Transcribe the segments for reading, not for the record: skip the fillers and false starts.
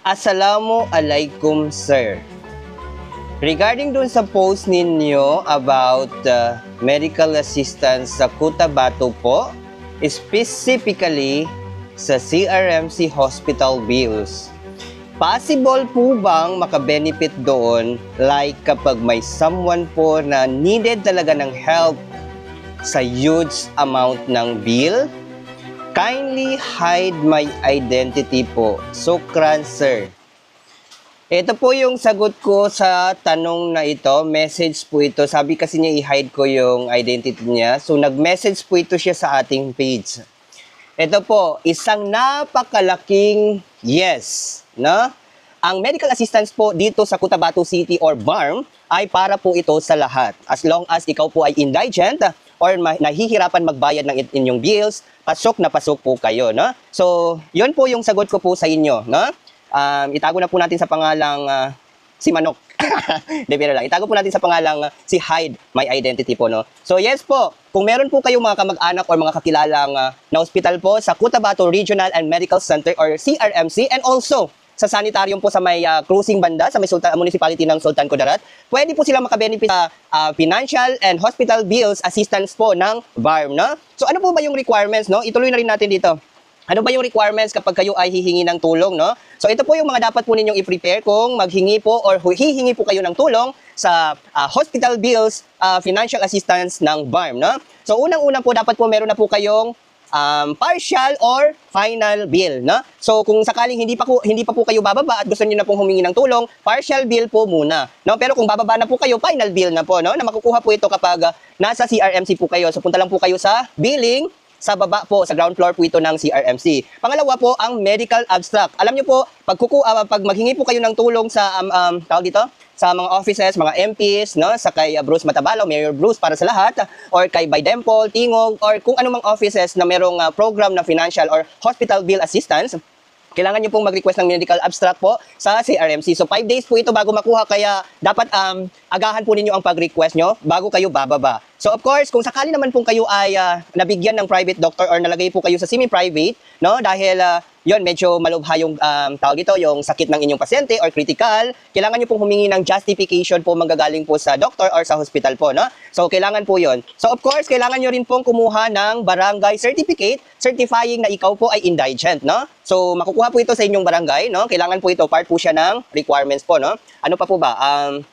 Assalamualaikum, sir. Regarding dun sa post ninyo about medical assistance sa Cotabato po, specifically sa CRMC hospital bills. Possible po bang makabenefit doon like kapag may someone po na needed talaga ng help sa huge amount ng bill? Kindly hide my identity po. Sukran, sir. Ito po yung sagot ko sa tanong na ito. Message po ito. Sabi kasi niya i-hide ko yung identity niya. So, nag-message po ito siya sa ating page. Ito po, isang napakalaking yes, no? Ang medical assistance po dito sa Cotabato City or BARM ay para po ito sa lahat. As long as ikaw po ay indigent or nahihirapan magbayad ng inyong bills, pasok na pasok po kayo, no? So, yun po yung sagot ko po sa inyo, no? Itago na po natin sa pangalang si Manok. De, pero lang. Itago po natin sa pangalang si Hide My Identity po, no? So, yes po, kung meron po kayong mga kamag-anak or mga kakilalang na hospital po sa Cotabato Regional and Medical Center or CRMC, and also sa sanitarium po sa may cruising banda sa may municipality ng Sultan Kudarat, pwede po sila makabenefit sa financial and hospital bills assistance po ng BARM, no? So ano po ba yung requirements, no? Ituloy na rin natin dito. Ano ba yung requirements kapag kayo ay hihingi ng tulong, no? So ito po yung mga dapat po ninyong i-prepare kung maghingi po or hihingi po kayo ng tulong sa hospital bills financial assistance ng BARM, no? So unang-una po dapat po meron na po kayong partial or final bill, no? So kung sakaling hindi pa po kayo bababa at gusto niyo na pong humingi ng tulong, partial bill po muna, no? Pero kung bababa na po kayo, final bill na po, no? Na makukuha po ito kapag nasa CRMC po kayo. So punta lang po kayo sa billing, sa baba po, sa ground floor po ito ng CRMC. Pangalawa po, ang medical abstract. Alam niyo po, pag maghingi po kayo ng tulong sa tawag dito, sa mga offices, mga MPs, no, sa kay Bruce Matabalo, Mayor Bruce para sa lahat, or kay Baydempol, Tingog, or kung anumang offices na merong program na financial or hospital bill assistance, kailangan nyo pong mag-request ng medical abstract po sa CRMC. So 5 days po ito bago makuha, kaya dapat agahan po ninyo ang pag-request nyo bago kayo bababa. So of course, kung sakali naman pong kayo ay nabigyan ng private doctor or nalagay po kayo sa semi-private, no, dahil yon medyo malubha yung tawag dito, yung sakit ng inyong pasyente or critical, kailangan nyo pong humingi ng justification po manggagaling po sa doctor or sa hospital po, no? So kailangan po yon. So of course, kailangan nyo rin pong kumuha ng barangay certificate certifying na ikaw po ay indigent, no? So makukuha po ito sa inyong barangay, no? Kailangan po ito, part po siya ng requirements po, no? Ano pa po ba?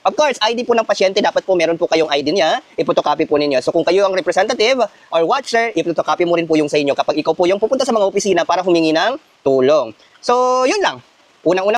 Of course, ID po ng pasyente, dapat po meron po kayong ID niya, ipotocopy po ninyo. So kung kayo ang representative or watcher, ipotocopy mo rin po yung sa inyo kapag ikaw po yung pupunta sa mga opisina para humingi ng tulong. So, yun lang. Unang-una